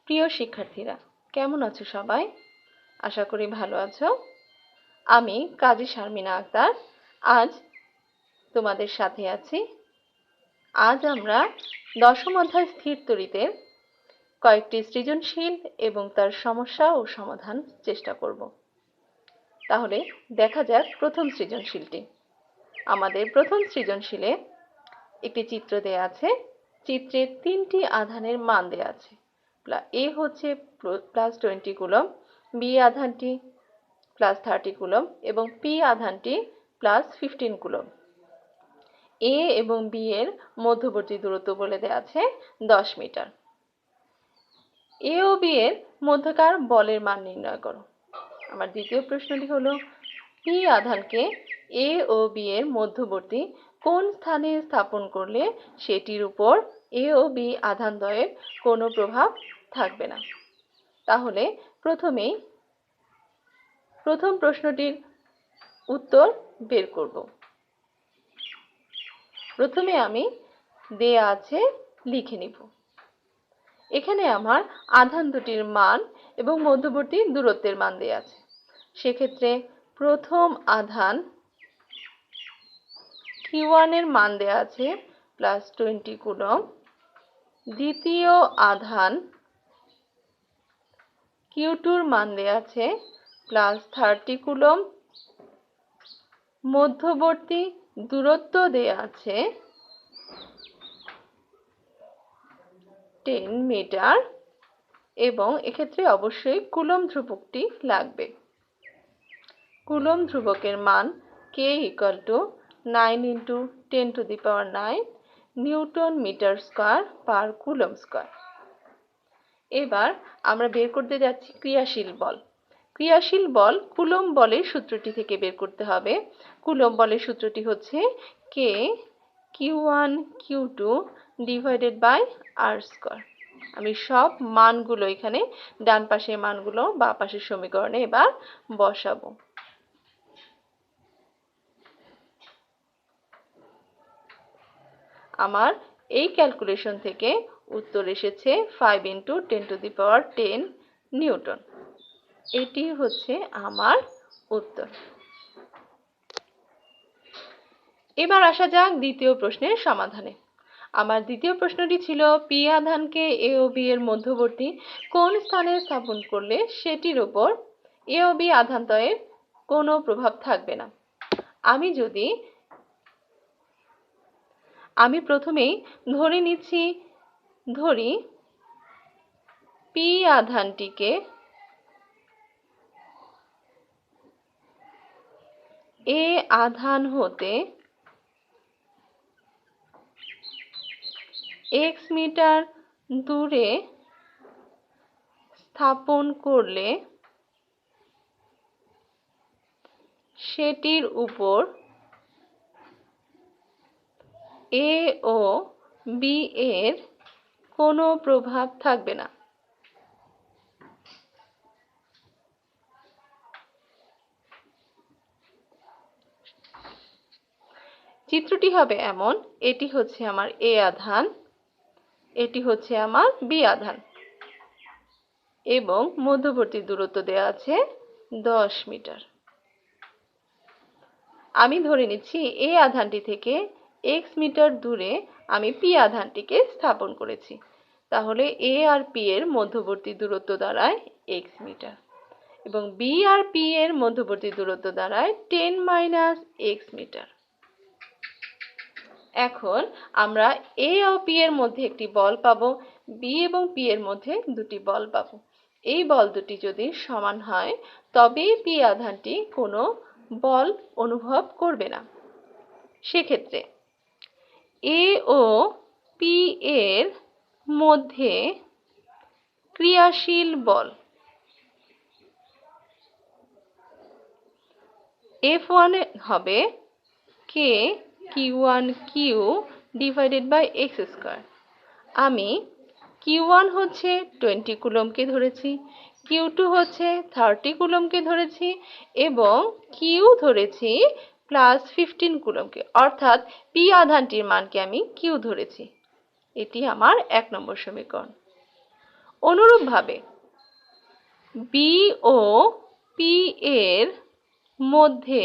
প্রিয় শিক্ষার্থীরা, কেমন আছো সবাই? আশা করি ভালো আছো। আমি কাজী শারমিনা আক্তার আজ তোমাদের সাথে আছি। আজ আমরা দশম অধ্যায় স্থির তড়িতের কয়েকটি সৃজনশীল এবং তার সমস্যা ও সমাধান চেষ্টা করব। তাহলে দেখা যাক প্রথম সৃজনশীলটি। আমাদের প্রথম সৃজনশীলে একটি চিত্র দেয়া আছে। চিত্রে 3টি আধানের মান দেয়া আছে। এ হচ্ছে +20 কুলম্ব, বি আধানটি +30 কুলম্ব এবং পি আধানটি +15 কুলম্ব। এ এবং বি এর মধ্যবর্তী দূরত্ব বলে দেয়া আছে 10 মিটার। এ ও বি এর মধ্যকার বলের মান নির্ণয় করো। আমার দ্বিতীয় প্রশ্নটি হলো, পি আধানকে এ ও বি এর মধ্যবর্তী কোন স্থানে স্থাপন করলে সেটির উপর এ ও বি আধানদ্বয়ের কোনো প্রভাব থাকবে না। তাহলে প্রথম প্রশ্নটির উত্তর বের করব। প্রথমে আমি দেয়া আছে লিখে নিব। এখানে আমার আধান দুটির মান এবং মধ্যবর্তী দূরত্বের মান দেয়া আছে। সেক্ষেত্রে প্রথম আধান Q1 এর মান দেয়া আছে +20 কুলম্ব। দ্বিতীয় আধান Q2 এর মান দেয়া আছে +30 কুলম্ব। মধ্যবর্তী দূরত্ব দেয়া আছে 10 মিটার এবং এক্ষেত্রে অবশ্যই কুলম্ব ধ্রুবকটি লাগবে। কুলম্ব ধ্রুবকের মান K = 9 × 10⁹ newton meter square per coulomb square. এবার আমরা বের করতে যাচ্ছি ক্রিয়াশীল বল। ক্রিয়াশীল বল কুলম্ব বলের সূত্রটি থেকে বের করতে হবে। কুলম্ব বলের সূত্রটি হচ্ছে K Q1 Q2 /r²। আমি সব মানগুলো এখানে ডান পাশের মানগুলো বাম পাশের সমীকরণে এবার বসাবো। আমার এই ক্যালকুলেশন থেকে উত্তর এসেছে 5 × 10⁻10 নিউটন। এটি হচ্ছে আমার উত্তর। এবার আসা যাক দ্বিতীয় প্রশ্নের সমাধানে। আমার দ্বিতীয় প্রশ্নটি ছিল, পি আধানকে এ ও বি এর মধ্যবর্তী কোন স্থানে স্থাপন করলে সেটির উপর এ ও বি আধানদ্বয়ের কোনো প্রভাব থাকবে না। আমি প্রথমেই ধরি পি আধানটিকে এ আধান হতে x মিটার দূরে স্থাপন করলে সেটির উপর এ ও বি এর কোনো প্রভাব থাকবে না। চিত্রটি হবে এমন, এটি হচ্ছে আমার এ আধান, এটি হচ্ছে আমার বি আধান এবং মধ্যবর্তী দূরত্ব দেওয়া আছে 10 মিটার। আমি ধরে নিচ্ছি এ আধানটি থেকে x মিটার দূরে আমি পি আধানটিকে স্থাপন করেছি। তাহলে এ আর পি এর মধ্যবর্তী দূরত্ব দাঁড়ায় x মিটার এবং বি আর পি এর মধ্যবর্তী দূরত্ব দাঁড়ায় 10 - x মিটার। এখন আমরা এ ও পি এর মধ্যে একটি বল পাবো, বি এবং পি এর মধ্যে দুটি বল পাবো। এই বল দুটি যদি সমান হয় তবেই পি আধানটি কোনো বল অনুভব করবে না। সেক্ষেত্রে এ ও পি এর মধ্যে ক্রিয়াশীল বল F1 হবে K Q1Q /x²। আমি Q1 হচ্ছে 20 কুলম্বকে ধরেছি, Q2 হচ্ছে 30 কুলম্বকে ধরেছি এবং Q ধরেছি +15 কুলম্বকে, অর্থাৎ পি আধানটির মানকে আমি Q ধরেছি। এটি আমার 1 নম্বর সমীকরণ। অনুরূপভাবে বি ও পি এর মধ্যে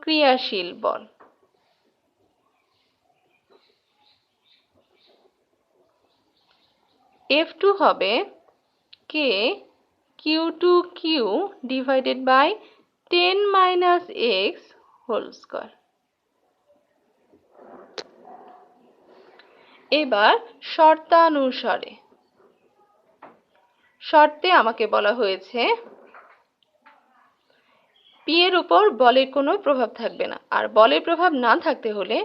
ক্রিয়াশীল বল। F2 হবে K Q2Q divided by 10 minus x whole square। এবার শর্তানুসারে, শর্তে আমাকে বলা হয়েছে পি এর উপর বলের কোনো প্রভাব থাকবে না, আর বলের প্রভাব না থাকতে হলে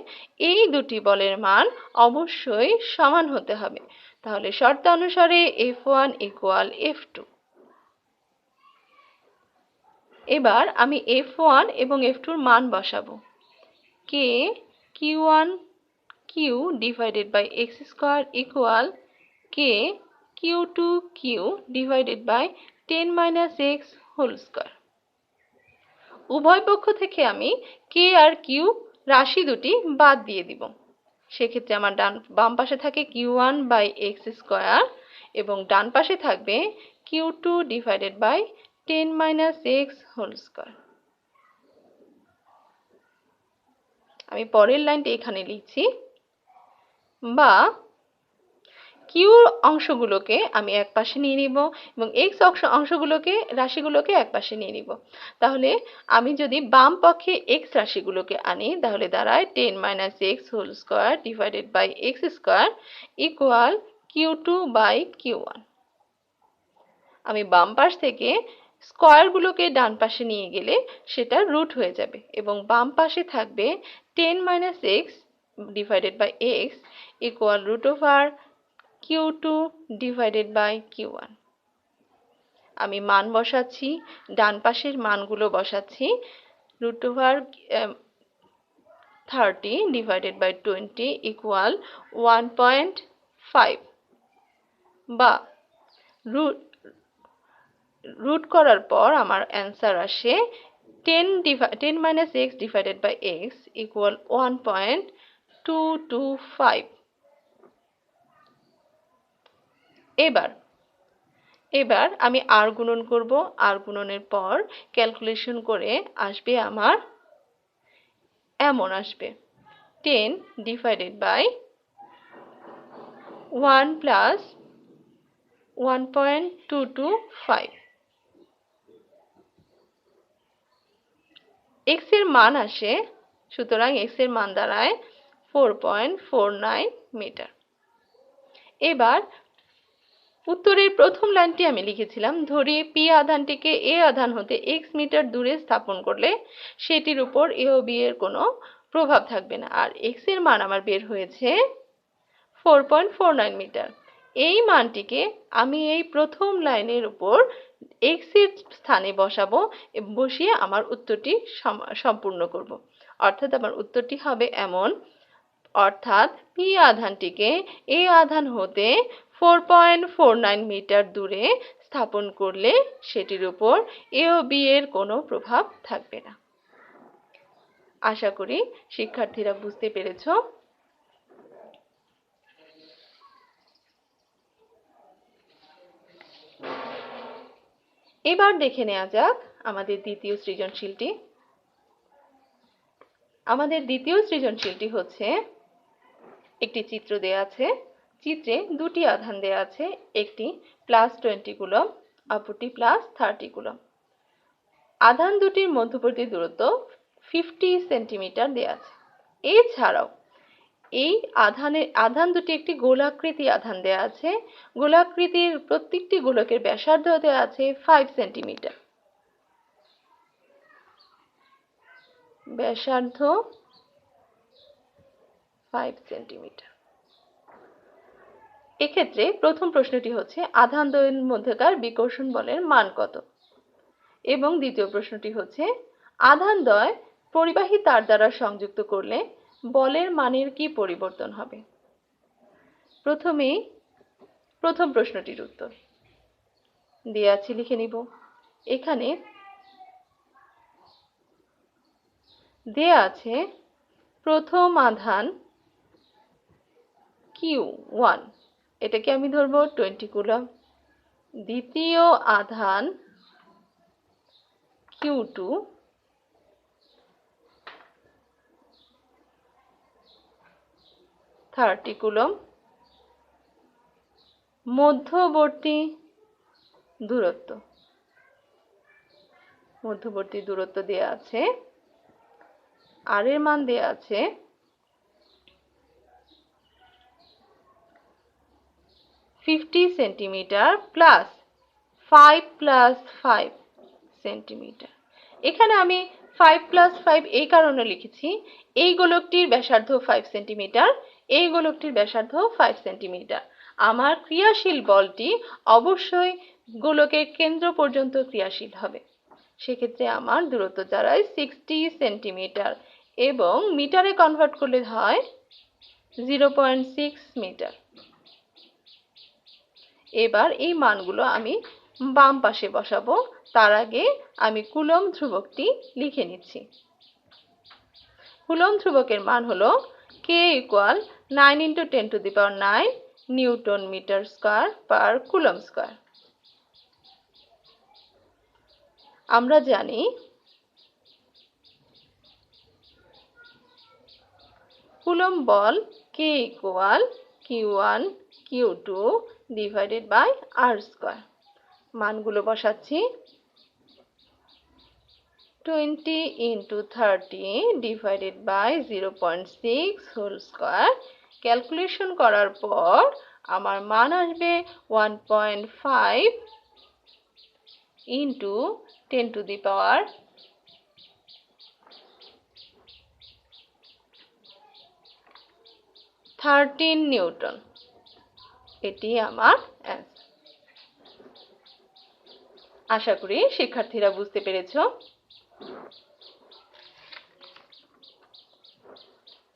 এই দুটি বলের মান অবশ্যই সমান হতে হবে। তাহলে শর্তানুসারে F1 ইকুয়াল F2। এবার আমি F1 এবং F2 এর মান বসাবো। K Q1 Q divided by x square equal K Q2 Q divided by 10 minus x whole square। উভয় পক্ষ থেকে আমি K আর Q রাশি দুটি বাদ দিয়ে দিব। সেক্ষেত্রে আমার বাম পাশে থাকে Q1 by x square এবং ডান পাশে থাকবে Q2 divided by 10 minus x whole square। আমি পরের লাইনটি এখানে লিখছি, বা Q অংশগুলোকে আমি এক পাশে নিয়ে নিব এবং x অংশগুলোকে রাশিগুলোকে এক পাশে নিয়ে নিব। তাহলে আমি যদি বাম পক্ষে x রাশিগুলোকে আনি তাহলে দাঁড়ায় 10 minus x whole square divided by x square equal Q2 by Q1। আমি বাম পাশ থেকে স্কয়ারগুলোকে ডান পাশে নিয়ে গেলে সেটা রুট হয়ে যাবে এবং বাম পাশে থাকবে 10 minus x divided by x equal root over Q2 divided by Q1। আমি মান বসাচ্ছি, ডান পাশের মানগুলো বসাচ্ছি। root over 30 divided by 20 equal 1.5, বা রুট করার পর আমার অ্যান্সার আসে 10 minus x divided by x equal 1.225। এবার আমি আর গুণন করব। আর গুণনের পর ক্যালকুলেশন করে আসবে আমার এমন আসবে 10 divided by 1 plus 1.225। x এর মান আসে, সুতরাং x এর মান দাঁড়ায় 4.49 মিটার। এবার উত্তরের প্রথম লাইনটি আমি লিখেছিলাম, ধরি P আধানটিকে A আধান হতে x মিটার দূরে স্থাপন করলে সেটির উপর A ও B এর কোনো প্রভাব থাকবে না, আর x এর মান আমার বের হয়েছে 4.49 মিটার। এই মানটিকে আমি এই প্রথম লাইনের উপর x এর স্থানে বসাবো, বসিয়ে আমার উত্তরটি সম্পূর্ণ করব। অর্থাৎ আমার উত্তরটি হবে এমন, অর্থাৎ P আধানটিকে A আধান হতে 4.49 মিটার দূরে স্থাপন করলে সেটির উপর A ও B এর কোনো প্রভাব থাকবে না। আশা করি শিক্ষার্থীরা বুঝতে পেরেছ। এবার দেখে নেওয়া যাক আমাদের দ্বিতীয় সৃজনশীলটি। আমাদের দ্বিতীয় সৃজনশীলটি হচ্ছে, একটি চিত্র দেয়া আছে, চিত্রে দুটি আধান দেয়া আছে, একটি +20 কুলম, অপরটি +30 কুলম। আধান দুটির মধ্যবর্তী দূরত্ব 50 সেন্টিমিটার দেয়া আছে। এছাড়াও এই আধান দুটি একটি গোলাকৃতি আধান দেয়া আছে। গোলাকৃতির প্রত্যেকটি গোলকের ব্যাসার্ধ দেয়া আছে 5 সেন্টিমিটার। ব্যাসার্ধ 5 সেন্টিমিটার। এক্ষেত্রে প্রথম প্রশ্নটি হচ্ছে আধান দ্বয়ের মধ্যকার বিকর্ষণ বলের মান কত, এবং দ্বিতীয় প্রশ্নটি হচ্ছে আধান দ্বয় পরিবাহী তার দ্বারা সংযুক্ত করলে বলের মানের কি পরিবর্তন হবে। প্রথমেই প্রথম প্রশ্নটির উত্তর দেয়া আছে, লিখে নিব। এখানে দেয়া আছে প্রথম আধান Q1 এটাকে আমি ধরব 20 কুলম্ব। দ্বিতীয় আধান Q2 30 কুলম্ব। মধ্যবর্তী দূরত্ব দেয়া আছে, আর এর মান দেয়া আছে 50 সেন্টিমিটার প্লাস 5 প্লাস 5 সেন্টিমিটার। এখানে আমি 5 প্লাস 5 এই কারণে লিখেছি, এই গোলকটির ব্যাসার্ধ 5 সেন্টিমিটার, এই গোলকটির ব্যাসার্ধ 5 সেন্টিমিটার। আমার ক্রিয়াশীল বলটি অবশ্যই গোলকের কেন্দ্র পর্যন্ত ক্রিয়াশীল হবে। সেক্ষেত্রে আমার দূরত্ব দাঁড়ায় 60 সেন্টিমিটার এবং মিটারে কনভার্ট করলে হয় 0.6 মিটার। এবার এই মানগুলো আমি বাম পাশে বসাবো। তার আগে আমি কুলম্ব ধ্রুবকটি লিখে নিচ্ছি। কুলম্ব ধ্রুবকের মান হলো K = 9 × 10⁹ newton meter square per coulomb square. আমরা জানি কুলম্ব বল K = Q1 Q2 /r²। মানগুলো বসাচ্ছি। 20 × 30 / 0.6 হোল স্কয়ার। ক্যালকুলেশন করার পর আমার মান আসবে 1.5 × 10⁻13 নিউটন। এটি আমার অ্যান্সার। আশা করি শিক্ষার্থীরা বুঝতে পেরেছো।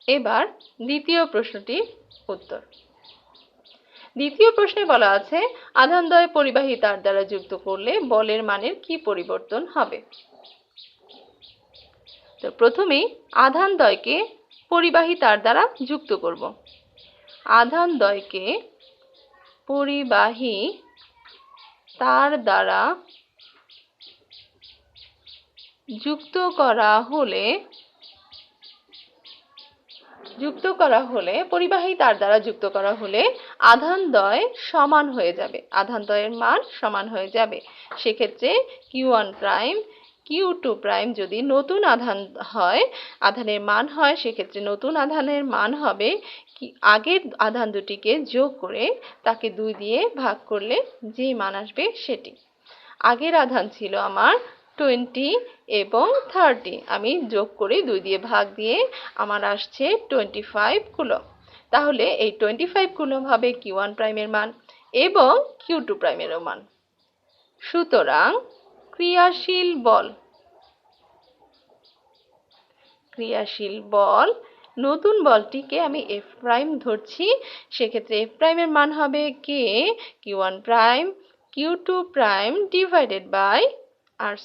এবার দ্বিতীয় প্রশ্নটির উত্তর। দ্বিতীয় প্রশ্নে বলা আছে আধানদ্বয় পরিবাহী তার দ্বারা যুক্ত করলে বলের মানের কি পরিবর্তন হবে। তো প্রথমেই আধানদ্বয়কে পরিবাহী তার দ্বারা যুক্ত করব। আধানদ্বয়কে পরিবাহী তার দ্বারা যুক্ত করা হলে পরিবাহী তার দ্বারা যুক্ত করা হলে আধানদ্বয় সমান হয়ে যাবে, আধানদ্বয়ের মান সমান হয়ে যাবে। সেক্ষেত্রে Q1 প্রাইম Q2 প্রাইম যদি নতুন আধানের মান হয়, সেক্ষেত্রে নতুন আধানের মান হবে আগের আধান দুটিকে যোগ করে তাকে 2 দিয়ে ভাগ করলে যে মান আসবে সেটি। আগের আধান ছিল আমার 20 এবং 30, আমি যোগ করে 2 দিয়ে ভাগ দিয়ে আমার আসছে 25 কুলম্ব। তাহলে এই 25 কুলম্ব হবে Q1 প্রাইমের মান এবং Q2 প্রাইমেরও মান। সুতরাং ক্রিয়াশীল বল নতুন বলটিকে আমি F প্রাইম ধরছি, সেক্ষেত্রে F প্রাইমের মান হবে K Q1 prime Q2 prime /r²।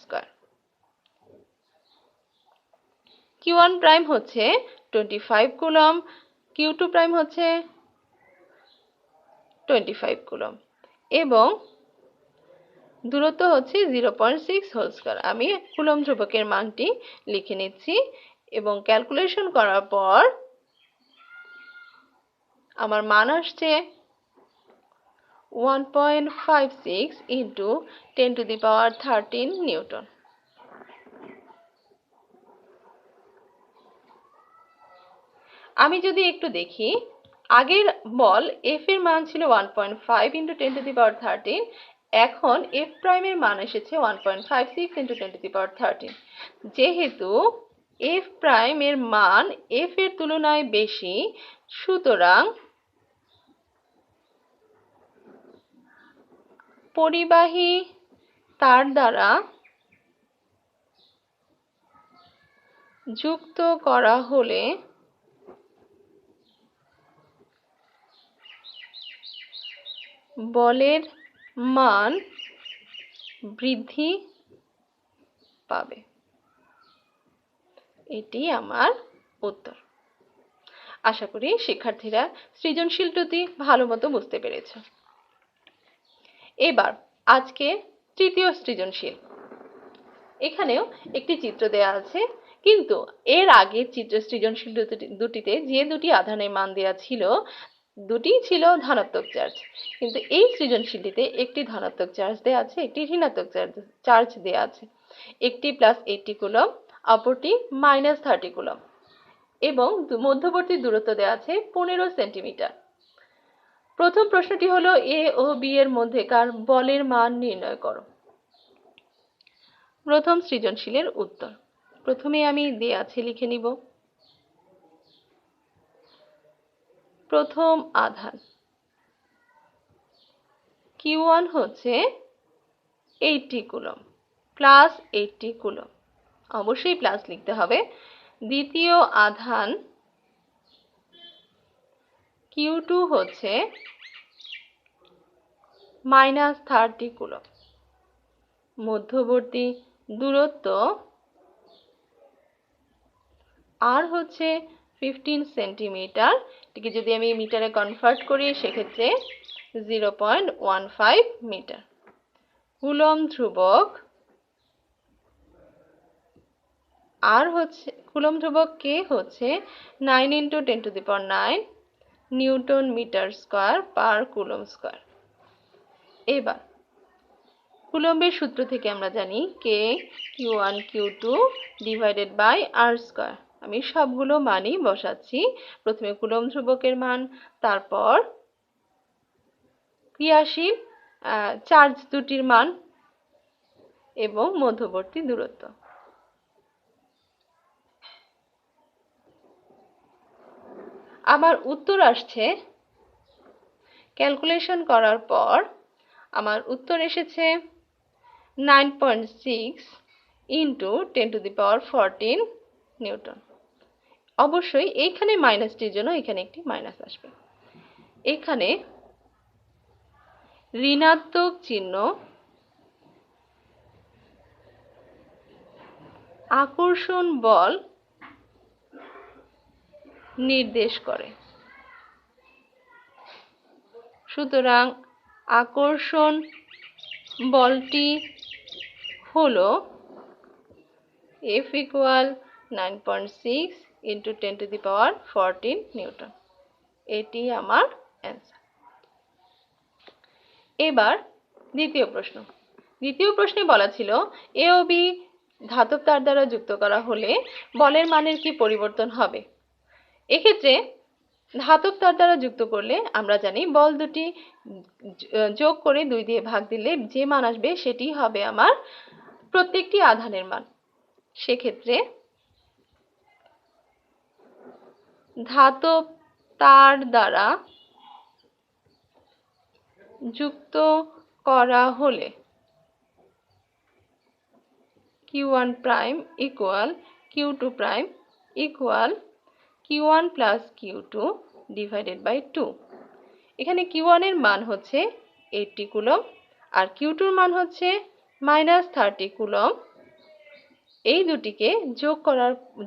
Q1 prime হচ্ছে 25 কুলম্ব, Q2 প্রাইম হচ্ছে 25 কুলম্ব এবং দূরত্ব হচ্ছে 0.6 হোল স্কয়ার। আমি কুলম্ব ধ্রুবকের মানটি লিখে নিচ্ছি এবং ক্যালকুলেশন করার পর আমার মান আসছে 1.56 × 10⁻13 নিউটন। আমি যদি একটু দেখি, আগের বল F এর মান ছিল 1.5 × 10⁻13, এখন F প্রাইমের মান এসেছে 1.56 × 10⁻13। যেহেতু F প্রাইমের মান F এর তুলনায় বেশি, সুতরাং পরিবাহী তার দ্বারা যুক্ত করা হলে বলের মান বৃদ্ধি পাবে। এটি আমার উত্তর। আশা করি শিক্ষার্থীরা সৃজনশীলটি ভালো মতো বুঝতে পেরেছ। এবার আজকে তৃতীয় সৃজনশীল। এখানেও একটি চিত্র দেয়া আছে, কিন্তু এর আগের সৃজনশীল দুটিতে যে দুটি আধানের মান দেয়া ছিল দুটি ছিল ধনাত্মক চার্জ, কিন্তু এই সৃজনশীলটিতে একটি ধনাত্মক চার্জ দেয়া আছে, একটি ঋণাত্মক চার্জ দেয়া আছে। একটি +80 কুলম্ব, অপরটি -30 কুলম্ব, এবং মধ্যবর্তী দূরত্ব দেয়া আছে 15 সেন্টিমিটার। প্রথম প্রশ্নটি হলো এ ও বি এর মধ্যেকার বলের মান নির্ণয় করো। প্রথম সৃজনশীলের উত্তর প্রথমে আমি দেয়া আছে লিখে নিব। প্রথম আধান Q1 হচ্ছে 80 কুলম্ব, +80 কুলম্ব, অবশ্যই প্লাস লিখতে হবে। দ্বিতীয় আধান Q2 হচ্ছে -30 কুলম্ব, মধ্যবর্তী দূরত্ব আর হচ্ছে 15 সেন্টিমিটার। এটিকে যদি আমি মিটারে কনভার্ট করি সেক্ষেত্রে 0.15 মিটার। কুলম্ব ধ্রুবক আর হচ্ছে কুলম্ব ধ্রুবক কে হচ্ছে 9 × 10⁹ newton meter square per coulomb square. এবার কুলম্বের সূত্র থেকে আমরা জানি কে Q1 Q2 divided by R square. আমি সবগুলো মানই বসাচ্ছি, প্রথমে কুলম্ব ধ্রুবকের মান, তারপর ক্রিয়াশীল চার্জ দুটির মান এবং মধ্যবর্তী দূরত্ব। আমার উত্তর আসছে, ক্যালকুলেশন করার পর আমার উত্তর এসেছে 9.6 × 10⁻14 নিউটন। অবশ্যই এইখানে মাইনাসটির জন্য এখানে একটি মাইনাস আসবে। এখানে ঋণাত্মক চিহ্ন আকর্ষণ বল নির্দেশ করে, সুতরাং আকর্ষণ বলটি হলো F = 9.6 × 10⁻14 নিউটন। এটি আমার অ্যান্সার। এবার দ্বিতীয় প্রশ্ন। দ্বিতীয় প্রশ্নে বলা ছিল এ ও বি ধাতব তার দ্বারা যুক্ত করা হলে বলের মানের কি পরিবর্তন হবে। এক্ষেত্রে ধাতব তার দ্বারা যুক্ত করলে আমরা জানি বল দুটি যোগ করে 2 দিয়ে ভাগ দিলে যে মান আসবে সেটি হবে আমার প্রত্যেকটি আধানের মান। সেক্ষেত্রে ধাতব তার দ্বারা যুক্ত করা হলে Q1 prime = Q2 prime = Q1 + Q2 divided by 2। এখানে Q1 এর মান হচ্ছে 80 কুলম্ব আর Q2 এর মান হচ্ছে -30 কুলম্ব। এই দুটিকে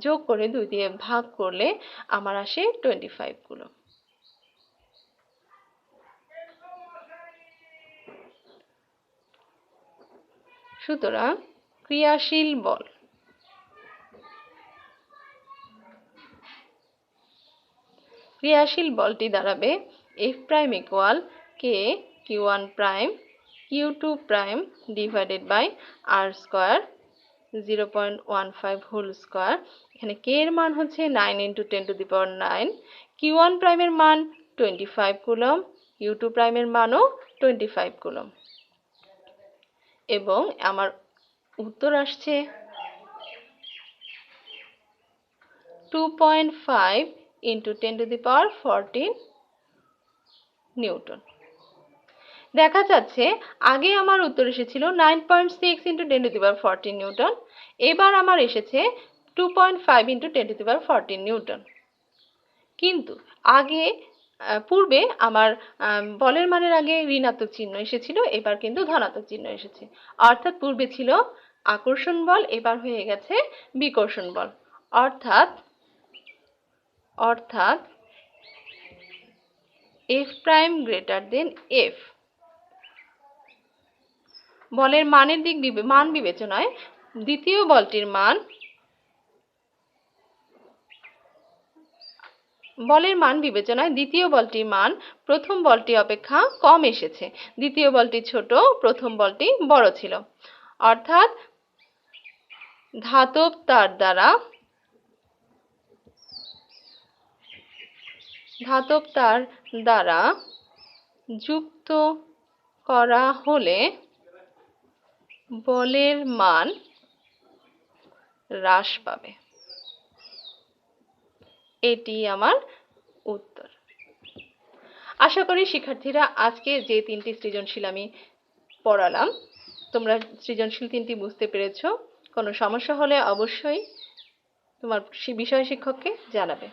যোগ করে 2 দিয়ে ভাগ করলে আমার আসে 25 কুলম্ব। সুতরাং ক্রিয়াশীল বল বলটি দাঁড়াবে F prime = K Q1 prime Q2 prime divided by R square 0.15 whole square. এখানে K এর মান হচ্ছে 9 × 10⁹, Q1 প্রাইমের মান 25 কুলম্ব, Q2 প্রাইমের মানও 25 কুলম্ব, এবং আমার উত্তর আসছে 2.5 × 10⁻14 নিউটন। দেখা যাচ্ছে আগে আমার উত্তর এসেছিল 9.6 × 10⁻14 নিউটন, এবার আমার এসেছে 2.5 × 10⁻14 নিউটন। কিন্তু পূর্বে আমার বলের মানের আগে ঋণাত্মক চিহ্ন এসেছিল, এবার কিন্তু ধনাত্মক চিহ্ন এসেছে। অর্থাৎ পূর্বে ছিল আকর্ষণ বল, এবার হয়ে গেছে বিকর্ষণ বল। অর্থাৎ F prime greater than F. বলের মানের মান বিবেচনায় দ্বিতীয় বলটির মান প্রথম বলটি অপেক্ষা কম এসেছে। দ্বিতীয় বলটি ছোট, প্রথম বলটি বড় ছিল। অর্থাৎ ধাতব তার দ্বারা যুক্ত করা হলে বলের মান হ্রাস পাবে। এটি আমার উত্তর। আশা করি শিক্ষার্থীরা আজকে যে 3টি সৃজনশীল আমি পড়ালাম তোমরা সৃজনশীল 3টি বুঝতে পেরেছো। কোনো সমস্যা হলে অবশ্যই তোমার বিষয় শিক্ষককে জানাবে।